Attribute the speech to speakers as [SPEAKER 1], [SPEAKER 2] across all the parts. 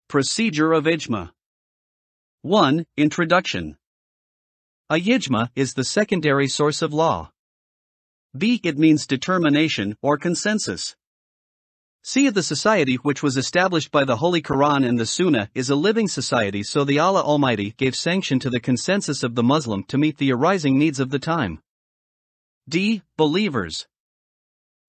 [SPEAKER 1] Procedure of Ijma. 1. Introduction. A Ijma is the secondary source of law. B. It means determination or consensus. C. The society which was established by the Holy Quran and the Sunnah is a living society, so the Allah Almighty gave sanction to the consensus of the Muslim to meet the arising needs of the time. D. Believers.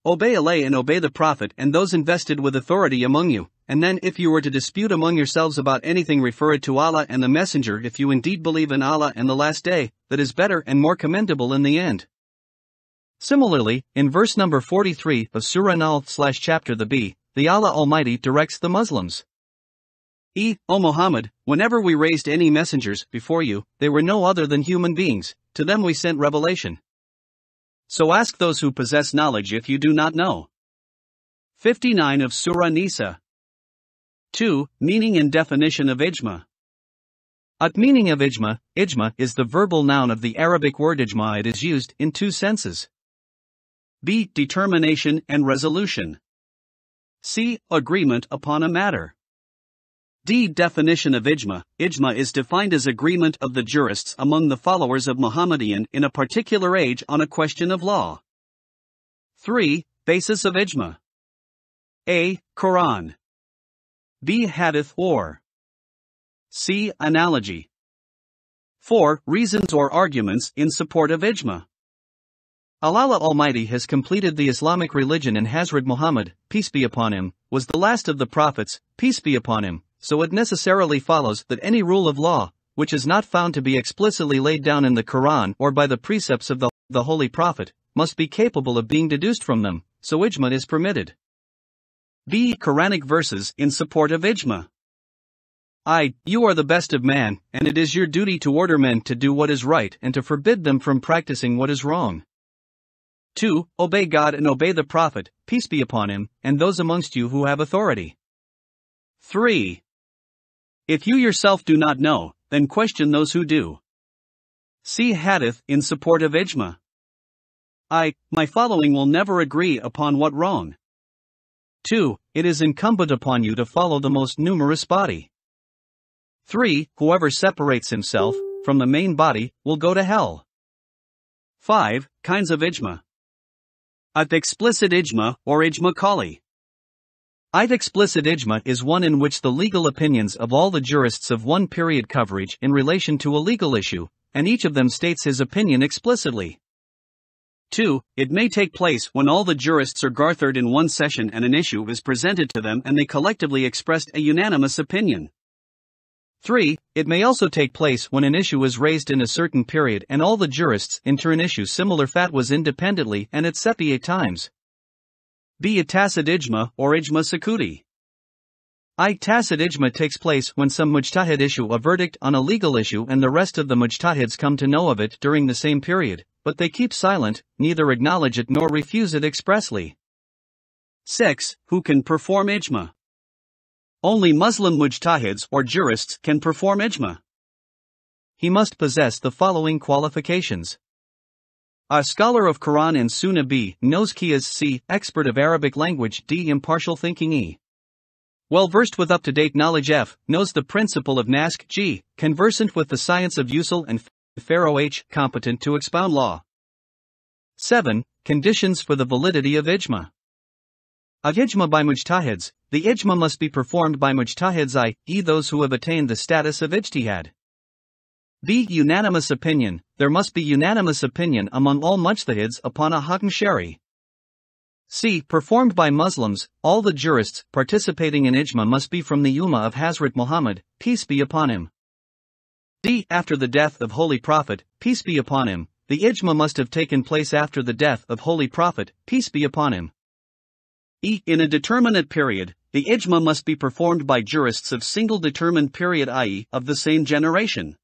[SPEAKER 1] Obey Allah and obey the Prophet and those invested with authority among you, and then if you were to dispute among yourselves about anything, refer it to Allah and the Messenger if you indeed believe in Allah and the Last Day, that is better and more commendable in the end. Similarly, in verse number 43 of Surah Nahl chapter the B, the Allah Almighty directs the Muslims. O Muhammad, whenever we raised any messengers before you, they were no other than human beings, to them we sent revelation. So ask those who possess knowledge if you do not know. 59 of Surah Nisa. 2. Meaning and definition of Ijma. At meaning of Ijma, Ijma is the verbal noun of the Arabic word Ijma. It is used in two senses. B. Determination and resolution. C. Agreement upon a matter. D. Definition of Ijma. Ijma is defined as agreement of the jurists among the followers of Muhammadan in a particular age on a question of law. 3. Basis of Ijma. A. Quran. B. Hadith or C. Analogy. 4. Reasons or arguments in support of Ijma. Allah Almighty has completed the Islamic religion, and Hazrat Muhammad, peace be upon him, was the last of the prophets, peace be upon him, so it necessarily follows that any rule of law, which is not found to be explicitly laid down in the Quran or by the precepts of the Holy Prophet, must be capable of being deduced from them, so Ijma is permitted. B. Quranic verses in support of Ijma. You are the best of man, and it is your duty to order men to do what is right and to forbid them from practicing what is wrong. 2. Obey God and obey the Prophet, peace be upon him, and those amongst you who have authority. 3. If you yourself do not know, then question those who do. See Hadith in support of Ijma. My following will never agree upon what wrong. 2. It is incumbent upon you to follow the most numerous body. 3. Whoever separates himself from the main body will go to hell. 5. Kinds of Ijma. Explicit Ijma or Ijma Qali. Explicit Ijma is one in which the legal opinions of all the jurists of one period coverage in relation to a legal issue, and each of them states his opinion explicitly. 2. It may take place when all the jurists are gathered in one session and an issue is presented to them and they collectively expressed a unanimous opinion. 3. It may also take place when an issue is raised in a certain period and all the jurists in turn issue similar fatwas independently and at separate times. B. A tacit Ijma or Ijma Sukuti. Tacit Ijma takes place when some mujtahid issue a verdict on a legal issue and the rest of the mujtahids come to know of it during the same period, but they keep silent, neither acknowledge it nor refuse it expressly. 6. Who can perform Ijma? Only Muslim mujtahids or jurists can perform Ijma. He must possess the following qualifications. A scholar of Quran and Sunnah. B. Knows Qiyas. C. Expert of Arabic language. D. Impartial thinking. E. Well versed with up-to-date knowledge. F. Knows the principle of Nask. G. Conversant with the science of usul and Pharaoh. H. Competent to expound law. 7. Conditions for the validity of Ijma. Ijma by mujtahids. The Ijma must be performed by mujtahids, i.e. those who have attained the status of ijtihad. B. Unanimous opinion. There must be unanimous opinion among all mujtahids upon a hukm shari. C. Performed by Muslims. All the jurists participating in Ijma must be from the Ummah of Hazrat Muhammad, peace be upon him. D. After the death of Holy Prophet, peace be upon him, the Ijma must have taken place after the death of Holy Prophet, peace be upon him. E. In a determinate period, the Ijma must be performed by jurists of single determined period, i.e. of the same generation.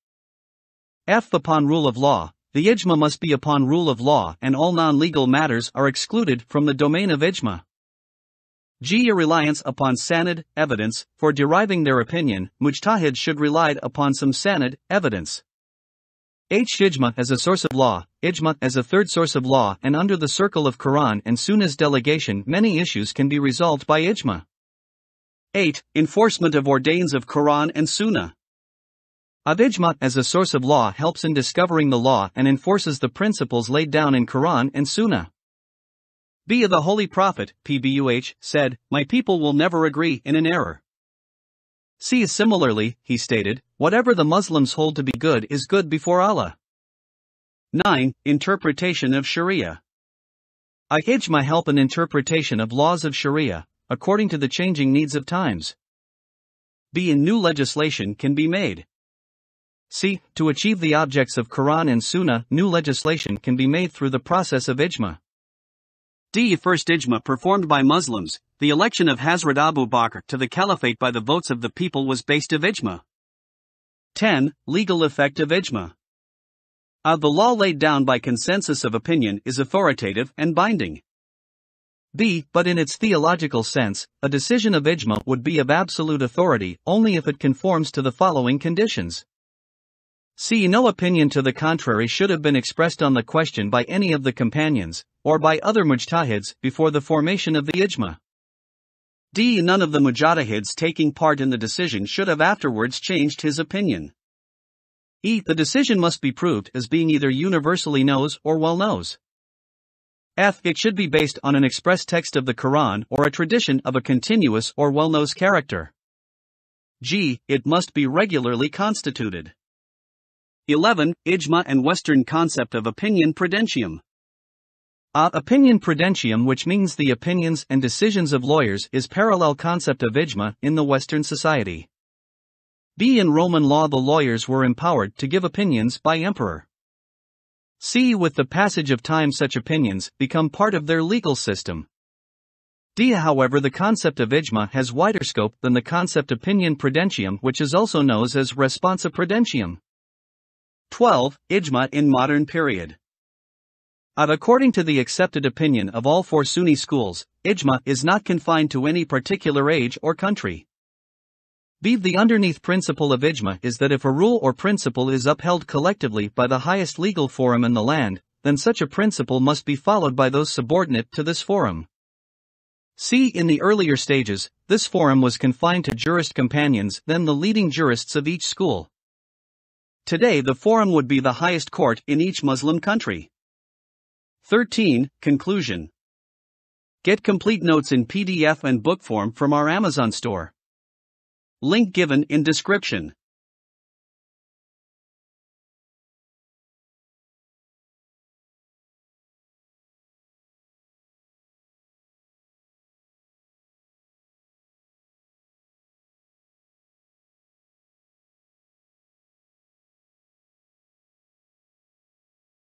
[SPEAKER 1] F. Upon rule of law, the Ijma must be upon rule of law and all non-legal matters are excluded from the domain of Ijma. G. A reliance upon sanad, evidence, for deriving their opinion, mujtahids should rely upon some sanad, evidence. H. Ijma as a source of law, Ijma as a third source of law, and under the circle of Quran and Sunnah's delegation many issues can be resolved by Ijma. 8. Enforcement of ordains of Quran and Sunnah. Ijma as a source of law helps in discovering the law and enforces the principles laid down in Quran and Sunnah. B. The Holy Prophet, PBUH, said, "My people will never agree in an error." C. Similarly, he stated, "Whatever the Muslims hold to be good is good before Allah." 9. Interpretation of Sharia. Ijma help in interpretation of laws of Sharia, according to the changing needs of times. B. New legislation can be made. C. To achieve the objects of Quran and Sunnah, new legislation can be made through the process of Ijma. D. First Ijma performed by Muslims, the election of Hazrat Abu Bakr to the caliphate by the votes of the people was based of Ijma. 10. Legal effect of Ijma. The law laid down by consensus of opinion is authoritative and binding. B. But in its theological sense, a decision of Ijma would be of absolute authority only if it conforms to the following conditions. C. No opinion to the contrary should have been expressed on the question by any of the companions, or by other mujtahids, before the formation of the Ijma. D. None of the mujtahids taking part in the decision should have afterwards changed his opinion. E. The decision must be proved as being either universally knows or well knows. F. It should be based on an express text of the Quran or a tradition of a continuous or well knows character. G. It must be regularly constituted. 11. Ijma and Western concept of opinion prudentium. Opinion prudentium, which means the opinions and decisions of lawyers, is parallel concept of Ijma in the Western society. B. In Roman law the lawyers were empowered to give opinions by emperor. C. With the passage of time such opinions become part of their legal system. D. However, the concept of Ijma has wider scope than the concept opinion prudentium, which is also known as responsa prudentium. 12. Ijma in modern period. According to the accepted opinion of all four Sunni schools, Ijma is not confined to any particular age or country. B. The underneath principle of Ijma is that if a rule or principle is upheld collectively by the highest legal forum in the land, then such a principle must be followed by those subordinate to this forum. C. In the earlier stages, this forum was confined to jurist companions, then the leading jurists of each school. Today the forum would be the highest court in each Muslim country. 13. Conclusion. Get complete notes in PDF and book form from our Amazon store. Link given in description.